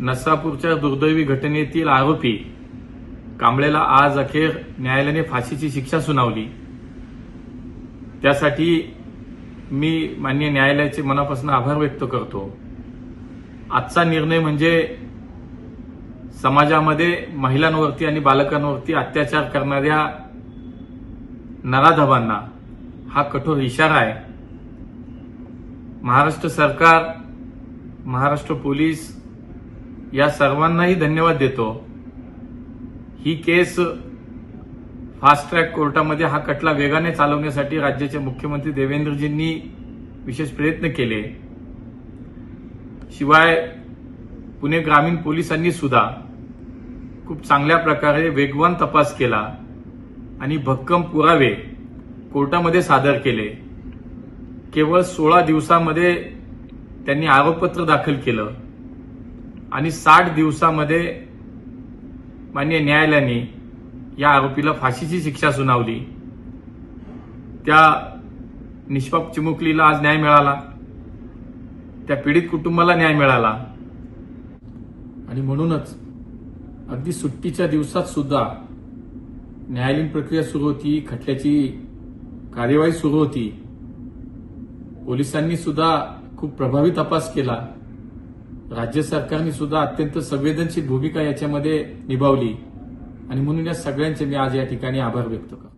नसापूरच्या दुर्दैवी घटनेतील आरोपी कांबळेला आज अखेर न्यायालयाने फाशीची शिक्षा सुनावली। त्यासाठी मी माननीय न्यायालयाचे मनापासून आभार व्यक्त करतो। आजचा निर्णय म्हणजे समाजामध्ये महिलांवरती आणि बालकांवरती अत्याचार करणाऱ्या नराधमांना हा कठोर इशारा आहे। महाराष्ट्र सरकार, महाराष्ट्र पोलीस या सर्वांनाही धन्यवाद देतो। ही केस फास्ट ट्रॅक कोर्टामध्ये हा खटला वेगाने चालवण्यासाठी राज्याचे मुख्यमंत्री देवेंद्रजींनी विशेष प्रयत्न केले। शिवाय पुणे ग्रामीण पोलिसांनी सुद्धा खूप चांगल्या प्रकारे वेगवान तपास केला आणि भक्कम पुरावे कोर्टामध्ये सादर केले। केवळ 16 दिवसांमध्ये त्यांनी आरोपपत्र दाखल केलं आणि 60 दिवसांमध्ये माननीय न्यायालयाने या आरोपीला फाशीची शिक्षा सुनावली। त्या निष्पाप चिमुकलीला आज न्याय मिळाला, त्या पीडित कुटुंबाला न्याय मिळाला आणि म्हणूनच अगदी सुट्टीच्या दिवसात सुद्धा न्यायालयीन प्रक्रिया सुरू होती, खटल्याची कार्यवाही सुरू होती। पोलिसांनी सुद्धा खूप प्रभावी तपास केला। राज्य सरकारने सुद्धा अत्यंत संवेदनशील भूमिका याच्यामध्ये निभावली आणि म्हणून या सगळ्यांचे मी आज या ठिकाणी आभार व्यक्त करतो।